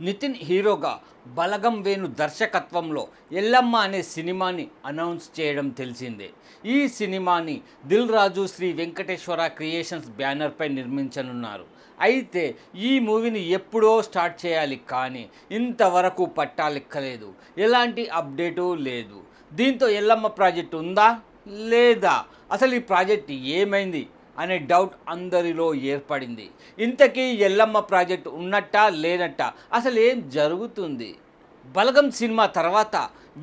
నితిన్ హీరోగా బలగం వేణు దర్శకత్వంలో ఎల్లమ్మ అనే సినిమాని అనౌన్స్ చేయడం తెలిసిందే. ఈ సినిమాని దిల్ రాజు శ్రీ వెంకటేశ్వర క్రియేషన్స్ బ్యానర్పై నిర్మించనున్నారు. అయితే ఈ మూవీని ఎప్పుడో స్టార్ట్ చేయాలి, కానీ ఇంతవరకు పట్టాలెక్కలేదు. ఎలాంటి అప్డేటు లేదు. దీంతో ఎల్లమ్మ ప్రాజెక్ట్ ఉందా లేదా, అసలు ఈ ప్రాజెక్ట్ ఏమైంది అనే డౌట్ అందరిలో ఏర్పడింది. ఇంతకీ ఎల్లమ్మ ప్రాజెక్ట్ ఉన్నట్టా లేనట్టా, అసలు ఏం జరుగుతుంది? బలగం సినిమా తర్వాత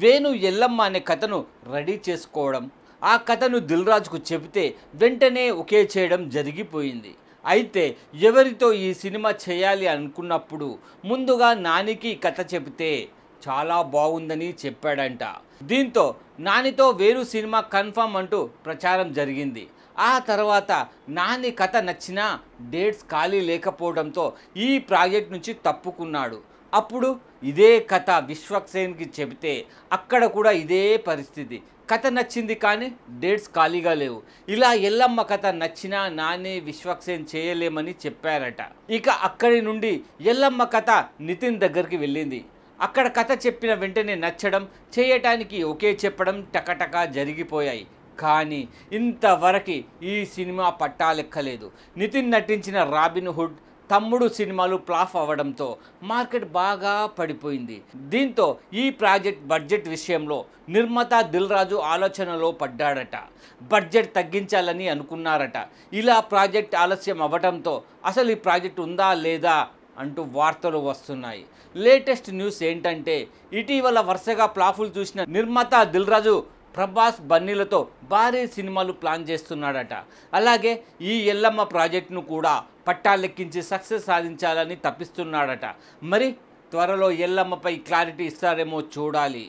వేణు ఎల్లమ్మ అనే కథను రెడీ చేసుకోవడం, ఆ కథను దిల్ రాజుకు చెబితే వెంటనే ఒకే చేయడం జరిగిపోయింది. అయితే ఎవరితో ఈ సినిమా చేయాలి అనుకున్నప్పుడు ముందుగా నానికి కథ చెబితే చాలా బాగుందని చెప్పాడంట. దీంతో నానితో వేణు సినిమా కన్ఫర్మ్ అంటూ ప్రచారం జరిగింది. ఆ తర్వాత నాని కథ నచ్చినా డేట్స్ ఖాళీ లేకపోవడంతో ఈ ప్రాజెక్ట్ నుంచి తప్పుకున్నాడు. అప్పుడు ఇదే కథ విశ్వక్సేన్కి చెబితే అక్కడ కూడా ఇదే పరిస్థితి. కథ నచ్చింది కానీ డేట్స్ ఖాళీగా లేవు. ఇలా ఎల్లమ్మ కథ నచ్చినా నాని విశ్వక్సేన్ చేయలేమని చెప్పారట. ఇక అక్కడి నుండి ఎల్లమ్మ కథ నితిన్ దగ్గరికి వెళ్ళింది. అక్కడ కథ చెప్పిన వెంటనే నచ్చడం, చేయటానికి ఒకే చెప్పడం టకటకా జరిగిపోయాయి. కానీ ఇంతవరకు ఈ సినిమా పట్టాలెక్కలేదు. నితిన్ నటించిన రాబిన్ హుడ్, తమ్ముడు సినిమాలు ఫ్లాప్ అవ్వడంతో మార్కెట్ బాగా పడిపోయింది. దీంతో ఈ ప్రాజెక్ట్ బడ్జెట్ విషయంలో నిర్మాత దిల్ రాజు ఆలోచనలో పడ్డాడట. బడ్జెట్ తగ్గించాలని అనుకున్నారట. ఇలా ప్రాజెక్ట్ ఆలస్యం అవ్వడంతో అసలు ఈ ప్రాజెక్ట్ ఉందా లేదా అంటూ వార్తలు వస్తున్నాయి. లేటెస్ట్ న్యూస్ ఏంటంటే, ఇటీవల వరుసగా ఫ్లాపులు చూసిన నిర్మాత దిల్ రాజు ప్రభాస్, బన్నీలతో భారీ సినిమాలు ప్లాన్ చేస్తున్నాడట. అలాగే ఈ ఎల్లమ్మ ప్రాజెక్టును కూడా పట్టాలెక్కించి సక్సెస్ సాధించాలని తప్పిస్తున్నాడట. మరి త్వరలో ఎల్లమ్మపై క్లారిటీ ఇస్తారేమో చూడాలి.